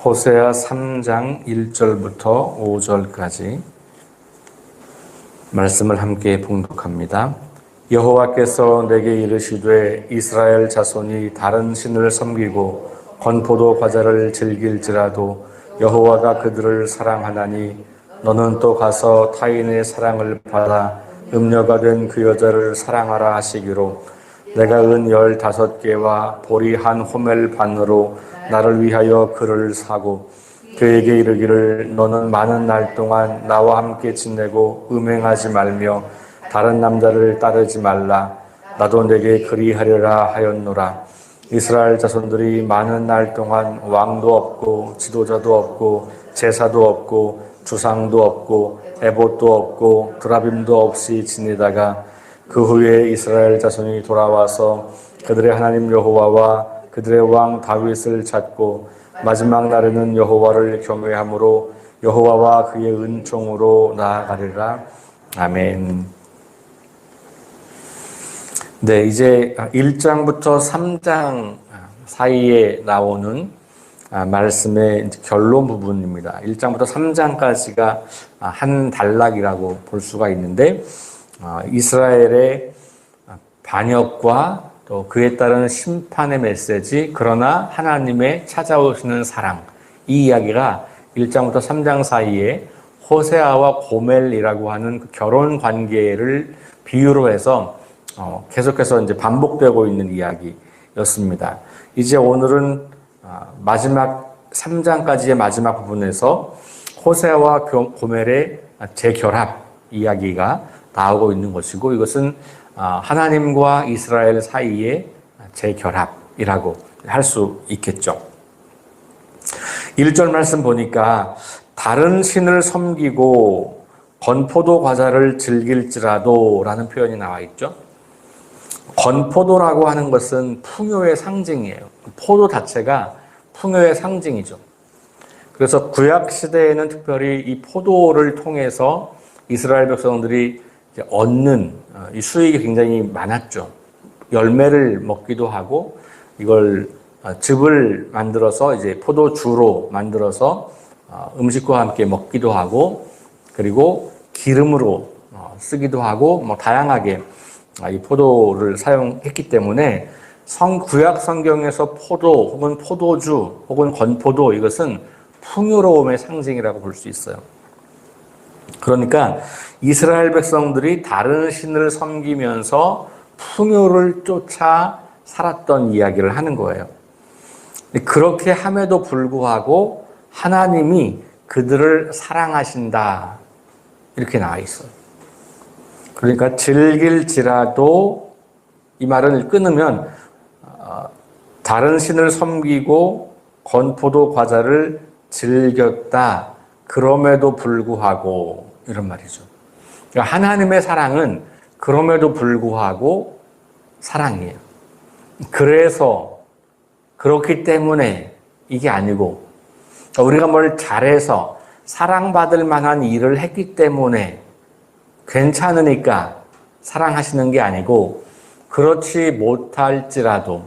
호세아 3장 1절부터 5절까지 말씀을 함께 봉독합니다. 여호와께서 내게 이르시되 이스라엘 자손이 다른 신을 섬기고 건포도 과자를 즐길지라도 여호와가 그들을 사랑하나니 너는 또 가서 타인의 사랑을 받아 음녀가 된 그 여자를 사랑하라 하시기로 내가 은 15개와 보리 한 호멜 반으로 나를 위하여 그를 사고 그에게 이르기를 너는 많은 날 동안 나와 함께 지내고 음행하지 말며 다른 남자를 따르지 말라. 나도 내게 그리하리라 하였노라. 이스라엘 자손들이 많은 날 동안 왕도 없고 지도자도 없고 제사도 없고 주상도 없고 에봇도 없고 드라빔도 없이 지내다가 그 후에 이스라엘 자손이 돌아와서 그들의 하나님 여호와와 그들의 왕 다윗을 찾고 마지막 날에는 여호와를 경외함으로 여호와와 그의 은총으로 나아가리라. 아멘. 네, 이제 1장부터 3장 사이에 나오는 말씀의 결론 부분입니다. 1장부터 3장까지가 한 단락이라고 볼 수가 있는데 이스라엘의 반역과 또 그에 따른 심판의 메시지, 그러나 하나님의 찾아오시는 사랑, 이 이야기가 1장부터 3장 사이에 호세아와 고멜이라고 하는 그 결혼 관계를 비유로 해서 계속해서 이제 반복되고 있는 이야기였습니다. 이제 오늘은 마지막 3장까지의 마지막 부분에서 호세아와 고멜의 재결합 이야기가 나오고 있는 것이고, 이것은 하나님과 이스라엘 사이의 재결합이라고 할 수 있겠죠. 1절 말씀 보니까 다른 신을 섬기고 건포도 과자를 즐길지라도 라는 표현이 나와 있죠. 건포도라고 하는 것은 풍요의 상징이에요. 포도 자체가 풍요의 상징이죠. 그래서 구약 시대에는 특별히 이 포도를 통해서 이스라엘 백성들이 얻는 이 수익이 굉장히 많았죠. 열매를 먹기도 하고 이걸 즙을 만들어서 이제 포도주로 만들어서 음식과 함께 먹기도 하고, 그리고 기름으로 쓰기도 하고, 뭐 다양하게 이 포도를 사용했기 때문에 구약 성경에서 포도 혹은 포도주 혹은 건포도, 이것은 풍요로움의 상징이라고 볼 수 있어요. 그러니까 이스라엘 백성들이 다른 신을 섬기면서 풍요를 쫓아 살았던 이야기를 하는 거예요. 그렇게 함에도 불구하고 하나님이 그들을 사랑하신다, 이렇게 나와 있어요. 그러니까 즐길지라도, 이 말을 끊으면 다른 신을 섬기고 건포도 과자를 즐겼다, 그럼에도 불구하고, 이런 말이죠. 그러니까 하나님의 사랑은 그럼에도 불구하고 사랑이에요. 그래서, 그렇기 때문에 이게 아니고, 우리가 뭘 잘해서 사랑받을 만한 일을 했기 때문에 괜찮으니까 사랑하시는 게 아니고, 그렇지 못할지라도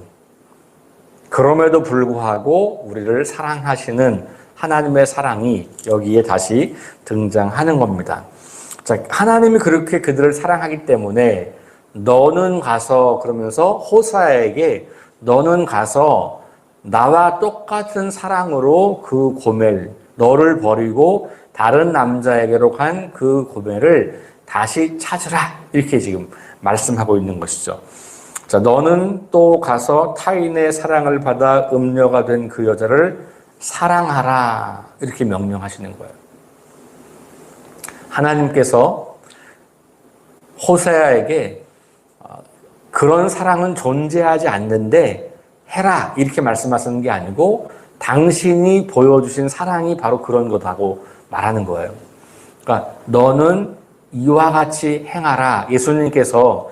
그럼에도 불구하고 우리를 사랑하시는 하나님의 사랑이 여기에 다시 등장하는 겁니다. 자, 하나님이 그렇게 그들을 사랑하기 때문에 너는 가서, 그러면서 호세아에게 너는 가서 나와 똑같은 사랑으로 그 고멜, 너를 버리고 다른 남자에게로 간 그 고멜을 다시 찾으라, 이렇게 지금 말씀하고 있는 것이죠. 자, 너는 또 가서 타인의 사랑을 받아 음녀가 된 그 여자를 사랑하라, 이렇게 명령하시는 거예요. 하나님께서 호세아에게 그런 사랑은 존재하지 않는데 해라, 이렇게 말씀하시는 게 아니고 당신이 보여주신 사랑이 바로 그런 거다고 말하는 거예요. 그러니까 너는 이와 같이 행하라. 예수님께서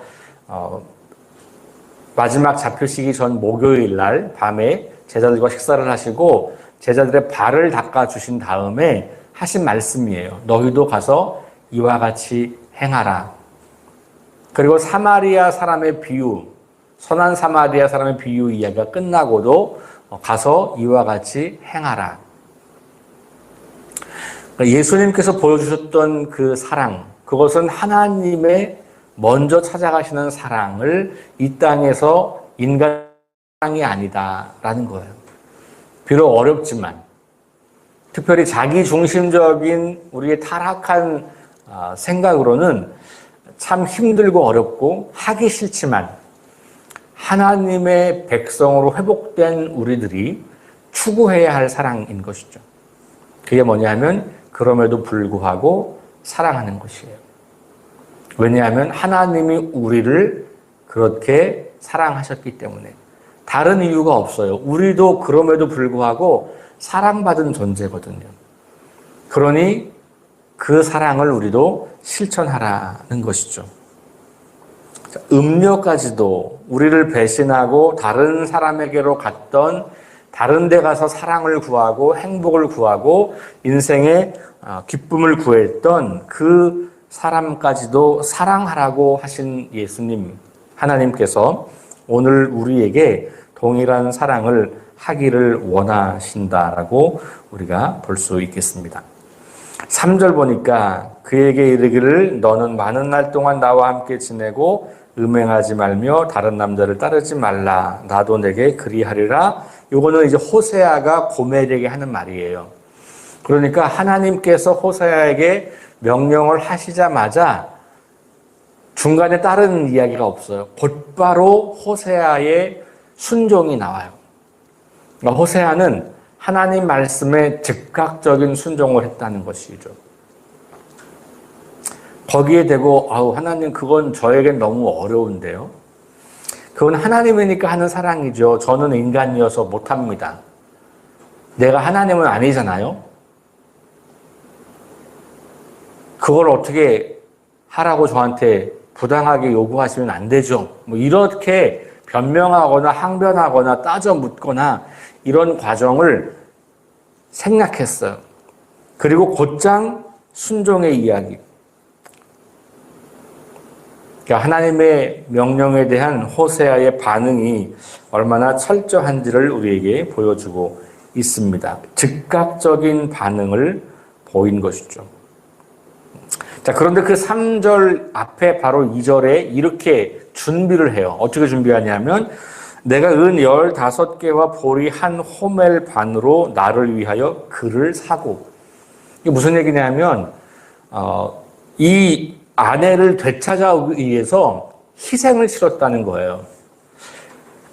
마지막 잡히시기 전 목요일 날 밤에 제자들과 식사를 하시고 제자들의 발을 닦아주신 다음에 하신 말씀이에요. 너희도 가서 이와 같이 행하라. 그리고 사마리아 사람의 비유, 선한 사마리아 사람의 비유 이야기가 끝나고도 가서 이와 같이 행하라. 예수님께서 보여주셨던 그 사랑, 그것은 하나님의 먼저 찾아가시는 사랑을 이 땅에서 인간 사랑이 아니다라는 거예요. 비록 어렵지만, 특별히 자기중심적인 우리의 타락한 생각으로는 참 힘들고 어렵고 하기 싫지만 하나님의 백성으로 회복된 우리들이 추구해야 할 사랑인 것이죠. 그게 뭐냐면 그럼에도 불구하고 사랑하는 것이에요. 왜냐하면 하나님이 우리를 그렇게 사랑하셨기 때문에. 다른 이유가 없어요. 우리도 그럼에도 불구하고 사랑받은 존재거든요. 그러니 그 사랑을 우리도 실천하라는 것이죠. 음료까지도 우리를 배신하고 다른 사람에게로 갔던, 다른 데 가서 사랑을 구하고 행복을 구하고 인생의 기쁨을 구했던 그 사람까지도 사랑하라고 하신 예수님, 하나님께서 오늘 우리에게 동일한 사랑을 하기를 원하신다라고 우리가 볼 수 있겠습니다. 3절 보니까 그에게 이르기를 너는 많은 날 동안 나와 함께 지내고 음행하지 말며 다른 남자를 따르지 말라. 나도 내게 그리하리라. 요거는 이제 호세아가 고멜에게 하는 말이에요. 그러니까 하나님께서 호세아에게 명령을 하시자마자 중간에 다른 이야기가 없어요. 곧바로 호세아의 순종이 나와요. 그러니까 호세아는 하나님 말씀에 즉각적인 순종을 했다는 것이죠. 거기에 대고 하나님 그건 저에겐 너무 어려운데요. 그건 하나님이니까 하는 사랑이죠. 저는 인간이어서 못합니다. 내가 하나님은 아니잖아요. 그걸 어떻게 하라고 저한테 부당하게 요구하시면 안 되죠. 이렇게 변명하거나 항변하거나 따져 묻거나 이런 과정을 생략했어요. 그리고 곧장 순종의 이야기. 그러니까 하나님의 명령에 대한 호세아의 반응이 얼마나 철저한지를 우리에게 보여주고 있습니다. 즉각적인 반응을 보인 것이죠. 자, 그런데 그 3절 앞에 바로 2절에 이렇게 준비를 해요. 어떻게 준비하냐면 내가 은 15개와 보리 한 호멜 반으로 나를 위하여 그를 사고. 이게 무슨 얘기냐면 이 아내를 되찾아오기 위해서 희생을 치렀다는 거예요.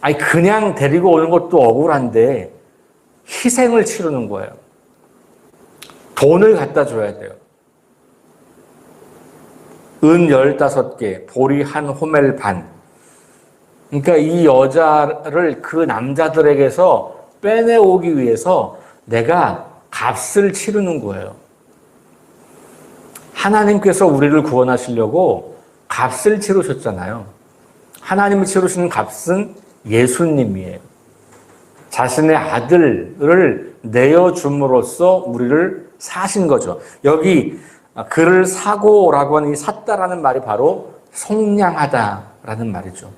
아니 그냥 데리고 오는 것도 억울한데 희생을 치르는 거예요. 돈을 갖다 줘야 돼요. 은 15개, 보리 한 호멜 반. 그러니까 이 여자를 그 남자들에게서 빼내오기 위해서 내가 값을 치르는 거예요. 하나님께서 우리를 구원하시려고 값을 치르셨잖아요. 하나님이 치르시는 값은 예수님이에요. 자신의 아들을 내어줌으로써 우리를 사신 거죠. 여기 그를 사고라고 하는 이 샀다라는 말이 바로 속량하다라는 말이죠.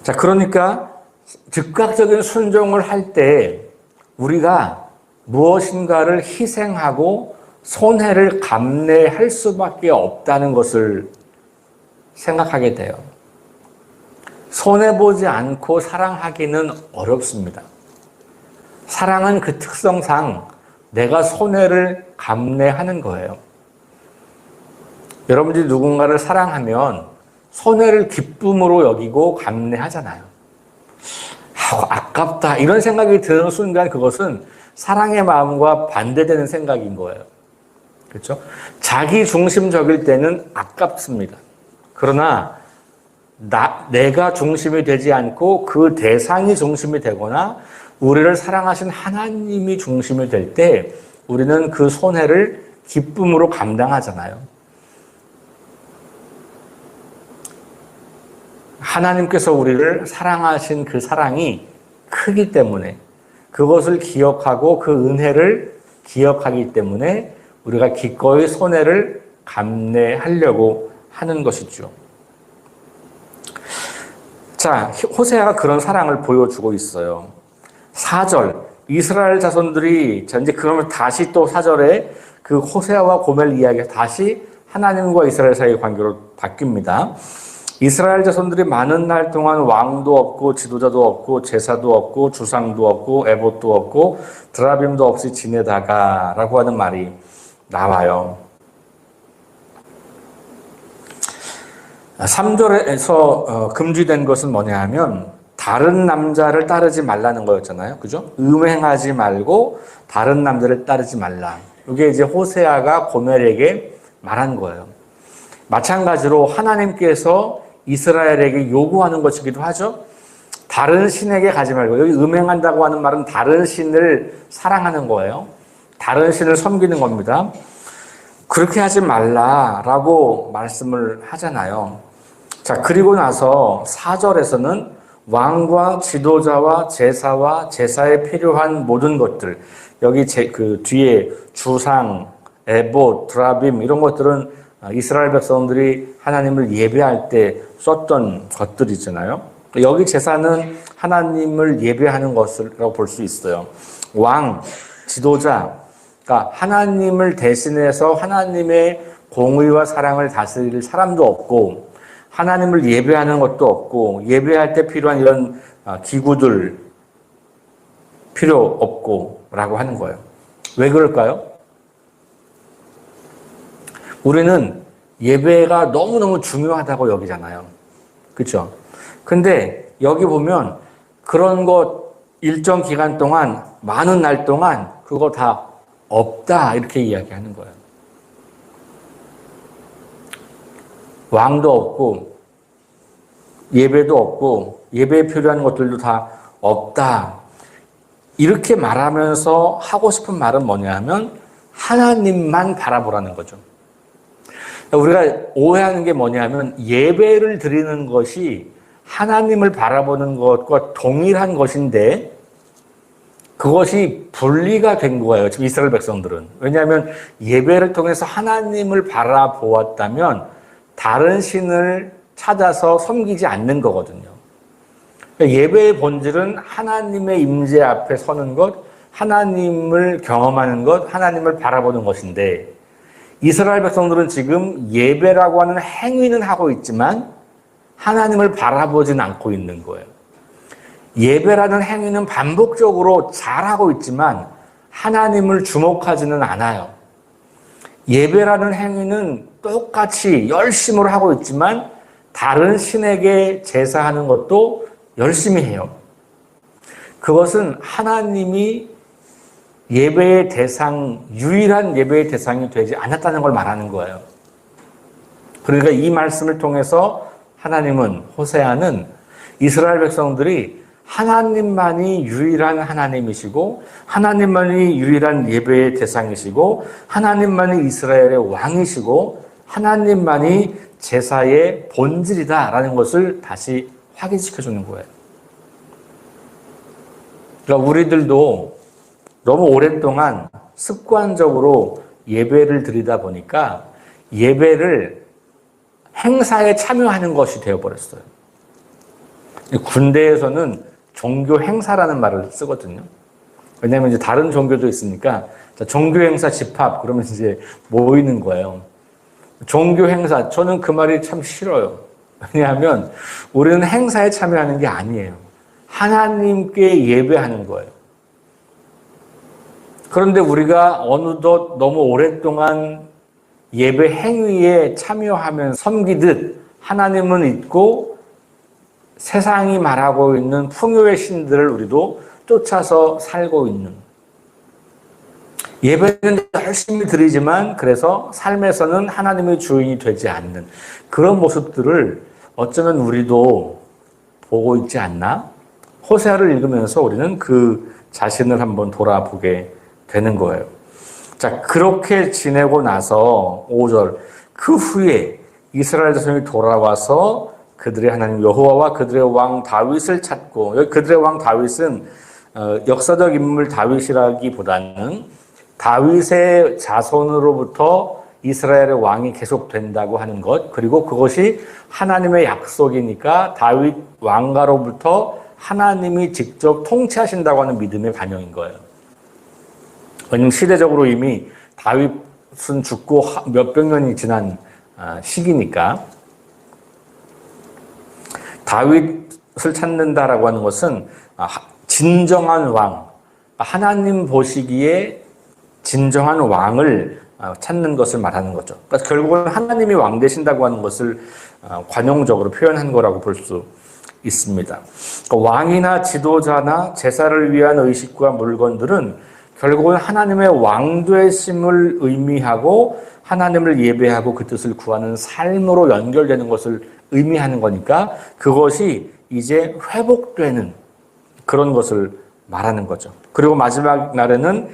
자, 그러니까 즉각적인 순종을 할 때 우리가 무엇인가를 희생하고 손해를 감내할 수밖에 없다는 것을 생각하게 돼요. 손해보지 않고 사랑하기는 어렵습니다. 사랑은 그 특성상 내가 손해를 감내하는 거예요. 여러분들이 누군가를 사랑하면 손해를 기쁨으로 여기고 감내하잖아요. 아깝다 이런 생각이 드는 순간 그것은 사랑의 마음과 반대되는 생각인 거예요. 그렇죠? 자기 중심적일 때는 아깝습니다. 그러나 내가 중심이 되지 않고 그 대상이 중심이 되거나 우리를 사랑하신 하나님이 중심이 될 때 우리는 그 손해를 기쁨으로 감당하잖아요. 하나님께서 우리를 사랑하신 그 사랑이 크기 때문에 그것을 기억하고 그 은혜를 기억하기 때문에 우리가 기꺼이 손해를 감내하려고 하는 것이죠. 자, 호세아가 그런 사랑을 보여주고 있어요. 4절, 이스라엘 자손들이 이제 그러면 다시 또 4절에 그 호세아와 고멜 이야기가 다시 하나님과 이스라엘 사이의 관계로 바뀝니다. 이스라엘 자손들이 많은 날 동안 왕도 없고 지도자도 없고 제사도 없고 주상도 없고 에봇도 없고 드라빔도 없이 지내다가 라고 하는 말이 나와요. 3절에서 금지된 것은 뭐냐 하면 다른 남자를 따르지 말라는 거였잖아요. 그죠? 음행하지 말고 다른 남자를 따르지 말라. 이게 이제 호세아가 고멜에게 말한 거예요. 마찬가지로 하나님께서 이스라엘에게 요구하는 것이기도 하죠. 다른 신에게 가지 말고, 여기 음행한다고 하는 말은 다른 신을 사랑하는 거예요. 다른 신을 섬기는 겁니다. 그렇게 하지 말라라고 말씀을 하잖아요. 자, 그리고 나서 4절에서는 왕과 지도자와 제사와 제사에 필요한 모든 것들, 여기 그 뒤에 주상, 에봇, 드라빔 이런 것들은 이스라엘 백성들이 하나님을 예배할 때 썼던 것들이잖아요. 여기 제사는 하나님을 예배하는 것이라고 볼 수 있어요. 왕, 지도자, 그러니까 하나님을 대신해서 하나님의 공의와 사랑을 다스릴 사람도 없고 하나님을 예배하는 것도 없고 예배할 때 필요한 이런 기구들 필요 없고 라고 하는 거예요. 왜 그럴까요? 우리는 예배가 너무너무 중요하다고 여기잖아요. 그렇죠? 근데 여기 보면 그런 것 일정 기간 동안 많은 날 동안 그거 다 없다 이렇게 이야기하는 거예요. 왕도 없고 예배도 없고 예배에 필요한 것들도 다 없다. 이렇게 말하면서 하고 싶은 말은 뭐냐 하면 하나님만 바라보라는 거죠. 우리가 오해하는 게 뭐냐면 예배를 드리는 것이 하나님을 바라보는 것과 동일한 것인데 그것이 분리가 된 거예요. 지금 이스라엘 백성들은. 왜냐하면 예배를 통해서 하나님을 바라보았다면 다른 신을 찾아서 섬기지 않는 거거든요. 예배의 본질은 하나님의 임재 앞에 서는 것, 하나님을 경험하는 것, 하나님을 바라보는 것인데 이스라엘 백성들은 지금 예배라고 하는 행위는 하고 있지만 하나님을 바라보진 않고 있는 거예요. 예배라는 행위는 반복적으로 잘하고 있지만 하나님을 주목하지는 않아요. 예배라는 행위는 똑같이 열심으로 하고 있지만 다른 신에게 제사하는 것도 열심히 해요. 그것은 하나님이 예배의 대상, 유일한 예배의 대상이 되지 않았다는 걸 말하는 거예요. 그러니까 이 말씀을 통해서 하나님은, 호세아는 이스라엘 백성들이 하나님만이 유일한 하나님이시고 하나님만이 유일한 예배의 대상이시고 하나님만이 이스라엘의 왕이시고 하나님만이 제사의 본질이다라는 것을 다시 확인시켜주는 거예요. 그러니까 우리들도 너무 오랫동안 습관적으로 예배를 드리다 보니까 예배를 행사에 참여하는 것이 되어버렸어요. 군대에서는 종교 행사라는 말을 쓰거든요. 왜냐하면 이제 다른 종교도 있으니까 종교 행사 집합 그러면 이제 모이는 거예요. 종교 행사 저는 그 말이 참 싫어요. 왜냐하면 우리는 행사에 참여하는 게 아니에요. 하나님께 예배하는 거예요. 그런데 우리가 어느덧 너무 오랫동안 예배 행위에 참여하면 섬기듯 하나님은 있고 세상이 말하고 있는 풍요의 신들을 우리도 쫓아서 살고 있는, 예배는 열심히 드리지만 그래서 삶에서는 하나님의 주인이 되지 않는 그런 모습들을 어쩌면 우리도 보고 있지 않나? 호세아를 읽으면서 우리는 그 자신을 한번 돌아보게 되는 거예요. 자, 그렇게 지내고 나서 5절, 그 후에 이스라엘 자손이 돌아와서 그들의 하나님 여호와와 그들의 왕 다윗을 찾고, 여기 그들의 왕 다윗은 역사적 인물 다윗이라기보다는 다윗의 자손으로부터 이스라엘의 왕이 계속된다고 하는 것, 그리고 그것이 하나님의 약속이니까 다윗 왕가로부터 하나님이 직접 통치하신다고 하는 믿음의 반영인 거예요. 왜냐하면 시대적으로 이미 다윗은 죽고 몇백 년이 지난 시기니까. 다윗을 찾는다라고 하는 것은 진정한 왕, 하나님 보시기에 진정한 왕을 찾는 것을 말하는 거죠. 그러니까 결국은 하나님이 왕 되신다고 하는 것을 관용적으로 표현한 거라고 볼 수 있습니다. 그러니까 왕이나 지도자나 제사를 위한 의식과 물건들은 결국은 하나님의 왕 되심을 의미하고 하나님을 예배하고 그 뜻을 구하는 삶으로 연결되는 것을 의미하는 거니까 그것이 이제 회복되는 그런 것을 말하는 거죠. 그리고 마지막 날에는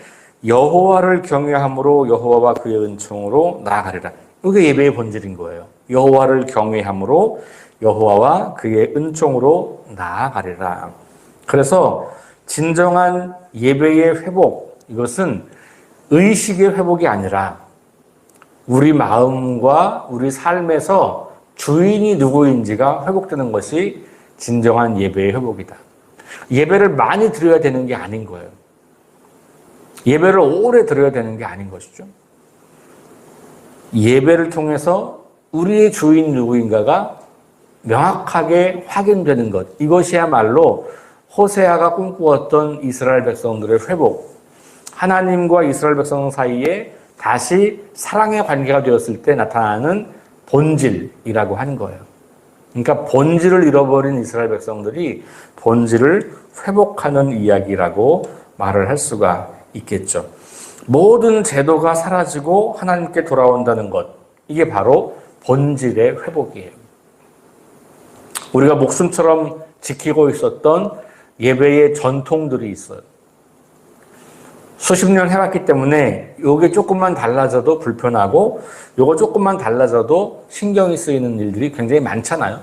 여호와를 경외함으로 여호와와 그의 은총으로 나아가리라. 이게 예배의 본질인 거예요. 여호와를 경외함으로 여호와와 그의 은총으로 나아가리라. 그래서 진정한 예배의 회복, 이것은 의식의 회복이 아니라 우리 마음과 우리 삶에서 주인이 누구인지가 회복되는 것이 진정한 예배의 회복이다. 예배를 많이 드려야 되는 게 아닌 거예요. 예배를 오래 드려야 되는 게 아닌 것이죠. 예배를 통해서 우리의 주인 누구인가가 명확하게 확인되는 것. 이것이야말로 호세아가 꿈꾸었던 이스라엘 백성들의 회복. 하나님과 이스라엘 백성 사이에 다시 사랑의 관계가 되었을 때 나타나는 본질이라고 하는 거예요. 그러니까 본질을 잃어버린 이스라엘 백성들이 본질을 회복하는 이야기라고 말을 할 수가 있겠죠. 모든 제도가 사라지고 하나님께 돌아온다는 것, 이게 바로 본질의 회복이에요. 우리가 목숨처럼 지키고 있었던 예배의 전통들이 있어요. 수십 년 해왔기 때문에 요게 조금만 달라져도 불편하고 요거 조금만 달라져도 신경이 쓰이는 일들이 굉장히 많잖아요.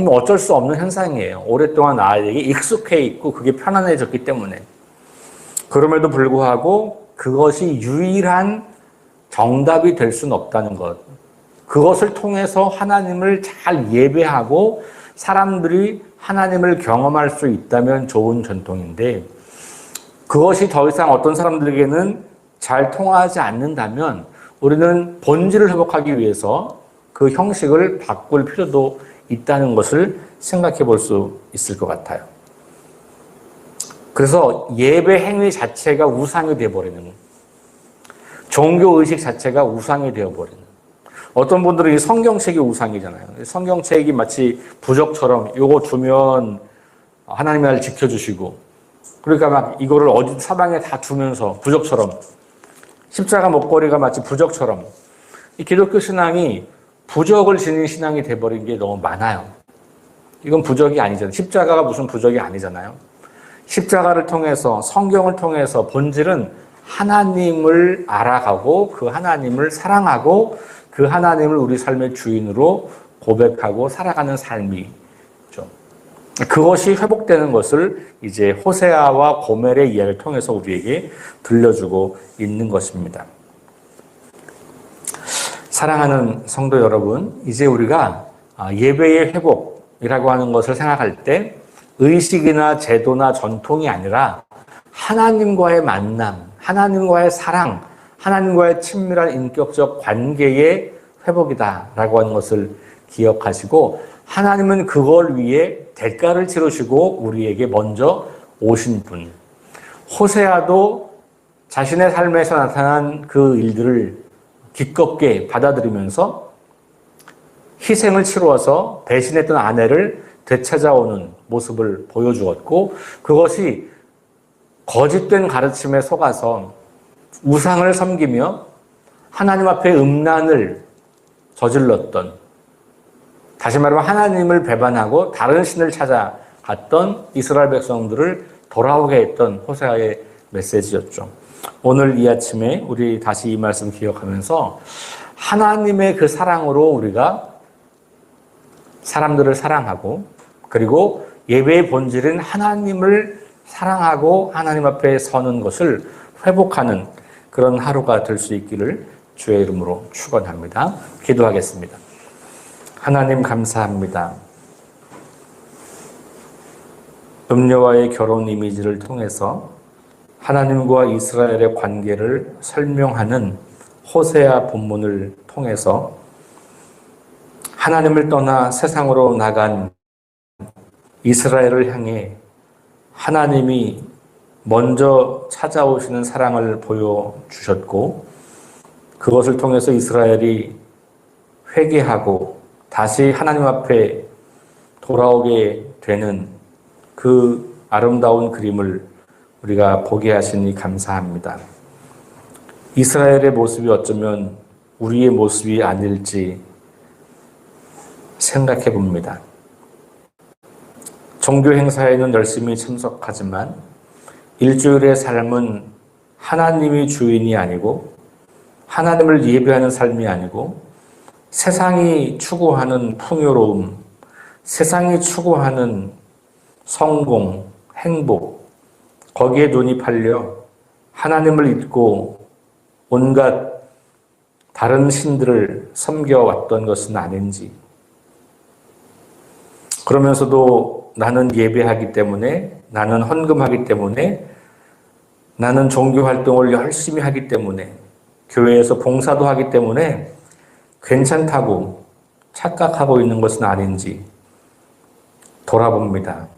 어쩔 수 없는 현상이에요. 오랫동안 나에게 익숙해 있고 그게 편안해졌기 때문에. 그럼에도 불구하고 그것이 유일한 정답이 될 수는 없다는 것. 그것을 통해서 하나님을 잘 예배하고 사람들이 하나님을 경험할 수 있다면 좋은 전통인데 그것이 더 이상 어떤 사람들에게는 잘 통하지 않는다면 우리는 본질을 회복하기 위해서 그 형식을 바꿀 필요도 있다는 것을 생각해 볼 수 있을 것 같아요. 그래서 예배 행위 자체가 우상이 되어버리는, 종교의식 자체가 우상이 되어버리는, 어떤 분들은 이 성경책이 우상이잖아요. 성경책이 마치 부적처럼 요거 두면 하나님이 날 지켜주시고, 그러니까 막 이거를 어디 사방에 다 두면서 부적처럼, 십자가 목걸이가 마치 부적처럼, 이 기독교 신앙이 부적을 지닌 신앙이 돼버린 게 너무 많아요. 이건 부적이 아니잖아요. 십자가가 무슨 부적이 아니잖아요. 십자가를 통해서, 성경을 통해서 본질은 하나님을 알아가고 그 하나님을 사랑하고 그 하나님을 우리 삶의 주인으로 고백하고 살아가는 삶이죠. 그것이 회복되는 것을 이제 호세아와 고멜의 이야기를 통해서 우리에게 들려주고 있는 것입니다. 사랑하는 성도 여러분, 이제 우리가 예배의 회복이라고 하는 것을 생각할 때 의식이나 제도나 전통이 아니라 하나님과의 만남, 하나님과의 사랑, 하나님과의 친밀한 인격적 관계의 회복이다라고 하는 것을 기억하시고 하나님은 그걸 위해 대가를 치르시고 우리에게 먼저 오신 분. 호세아도 자신의 삶에서 나타난 그 일들을 기껍게 받아들이면서 희생을 치루어서 배신했던 아내를 되찾아오는 모습을 보여주었고 그것이 거짓된 가르침에 속아서 우상을 섬기며 하나님 앞에 음란을 저질렀던, 다시 말하면 하나님을 배반하고 다른 신을 찾아갔던 이스라엘 백성들을 돌아오게 했던 호세아의 메시지였죠. 오늘 이 아침에 우리 다시 이 말씀 기억하면서 하나님의 그 사랑으로 우리가 사람들을 사랑하고 그리고 예배의 본질은 하나님을 사랑하고 하나님 앞에 서는 것을 회복하는 그런 하루가 될 수 있기를 주의 이름으로 축원합니다. 기도하겠습니다. 하나님 감사합니다. 음녀와의 결혼 이미지를 통해서 하나님과 이스라엘의 관계를 설명하는 호세아 본문을 통해서 하나님을 떠나 세상으로 나간 이스라엘을 향해 하나님이 먼저 찾아오시는 사랑을 보여주셨고, 그것을 통해서 이스라엘이 회개하고 다시 하나님 앞에 돌아오게 되는 그 아름다운 그림을 우리가 보게 하시니 감사합니다. 이스라엘의 모습이 어쩌면 우리의 모습이 아닐지 생각해 봅니다. 종교 행사에는 열심히 참석하지만 일주일의 삶은 하나님이 주인이 아니고 하나님을 예배하는 삶이 아니고 세상이 추구하는 풍요로움, 세상이 추구하는 성공, 행복, 거기에 눈이 팔려 하나님을 잊고 온갖 다른 신들을 섬겨왔던 것은 아닌지, 그러면서도 나는 예배하기 때문에, 나는 헌금하기 때문에, 나는 종교 활동을 열심히 하기 때문에, 교회에서 봉사도 하기 때문에 괜찮다고 착각하고 있는 것은 아닌지 돌아봅니다.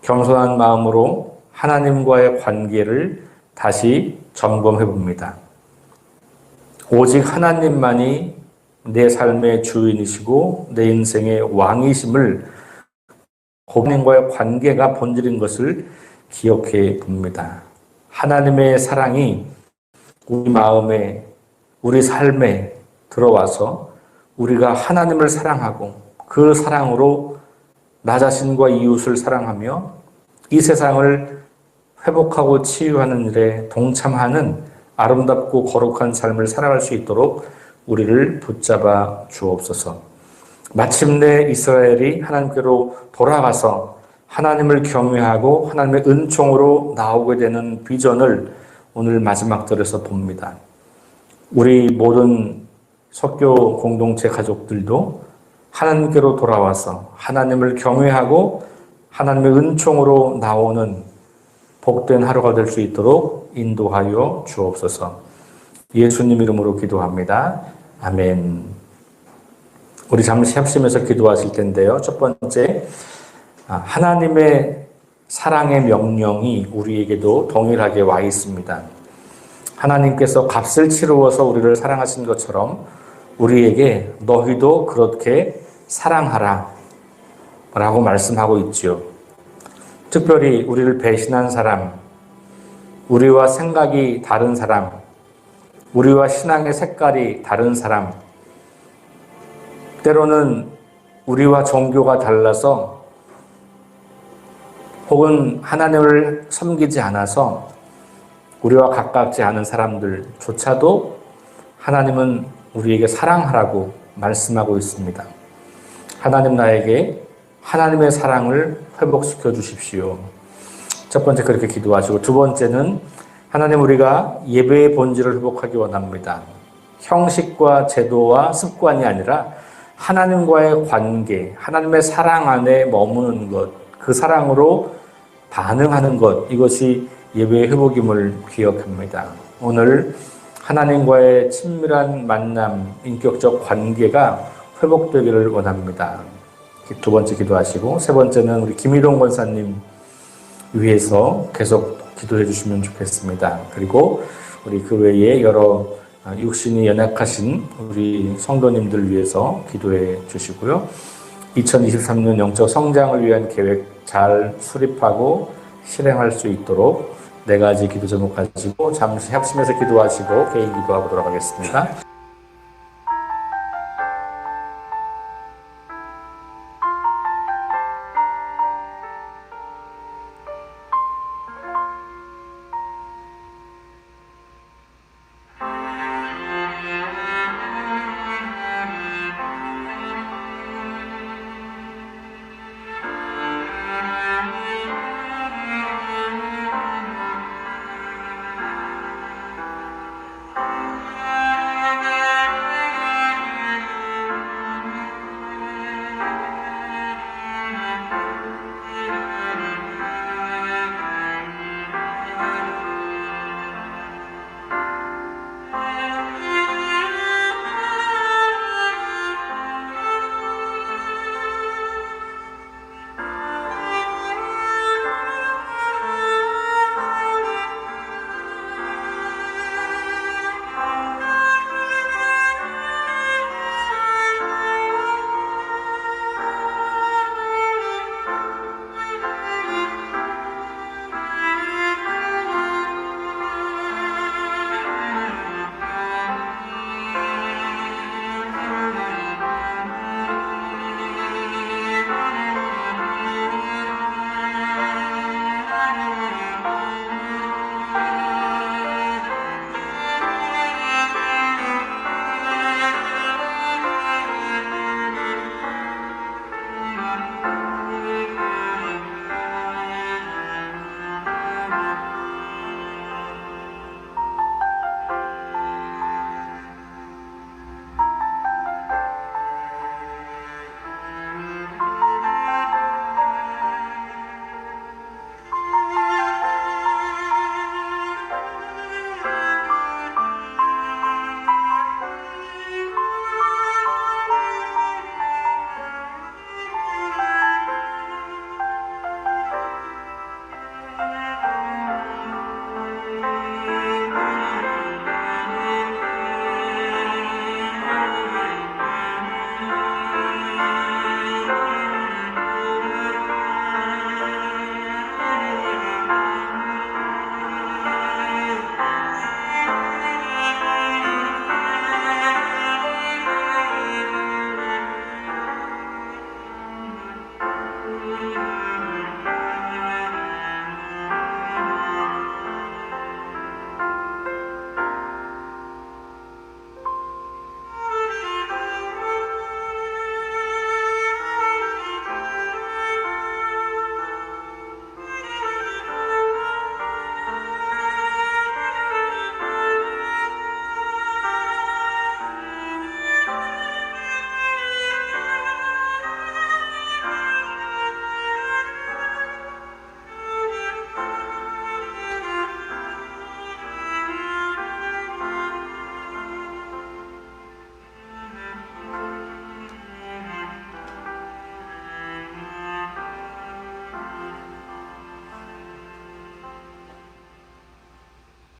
겸손한 마음으로 하나님과의 관계를 다시 점검해 봅니다. 오직 하나님만이 내 삶의 주인이시고 내 인생의 왕이심을, 하나님과의 관계가 본질인 것을 기억해 봅니다. 하나님의 사랑이 우리 마음에, 우리 삶에 들어와서 우리가 하나님을 사랑하고 그 사랑으로 나 자신과 이웃을 사랑하며 이 세상을 회복하고 치유하는 일에 동참하는 아름답고 거룩한 삶을 살아갈 수 있도록 우리를 붙잡아 주옵소서. 마침내 이스라엘이 하나님께로 돌아가서 하나님을 경외하고 하나님의 은총으로 나오게 되는 비전을 오늘 마지막 절에서 봅니다. 우리 모든 석교 공동체 가족들도 하나님께로 돌아와서 하나님을 경외하고 하나님의 은총으로 나오는 복된 하루가 될 수 있도록 인도하여 주옵소서. 예수님 이름으로 기도합니다. 아멘. 우리 잠시 합심해서 기도하실 텐데요. 첫 번째, 하나님의 사랑의 명령이 우리에게도 동일하게 와 있습니다. 하나님께서 값을 치루어서 우리를 사랑하신 것처럼 우리에게 너희도 그렇게 사랑하라 라고 말씀하고 있지요. 특별히 우리를 배신한 사람, 우리와 생각이 다른 사람, 우리와 신앙의 색깔이 다른 사람, 때로는 우리와 종교가 달라서 혹은 하나님을 섬기지 않아서 우리와 가깝지 않은 사람들조차도 하나님은 우리에게 사랑하라고 말씀하고 있습니다. 하나님 나에게 하나님의 사랑을 회복시켜 주십시오. 첫 번째 그렇게 기도하시고, 두 번째는 하나님, 우리가 예배의 본질을 회복하기 원합니다. 형식과 제도와 습관이 아니라 하나님과의 관계, 하나님의 사랑 안에 머무는 것, 그 사랑으로 반응하는 것, 이것이 예배의 회복임을 기억합니다. 오늘 하나님과의 친밀한 만남, 인격적 관계가 회복되기를 원합니다. 두 번째 기도하시고, 세 번째는 우리 김희동 권사님 위해서 계속 기도해 주시면 좋겠습니다. 그리고 우리 그 외에 여러 육신이 연약하신 우리 성도님들 위해서 기도해 주시고요. 2023년 영적 성장을 위한 계획 잘 수립하고 실행할 수 있도록 네 가지 기도 제목 가지고 잠시 합심해서 기도하시고 개인 기도하고 돌아가겠습니다.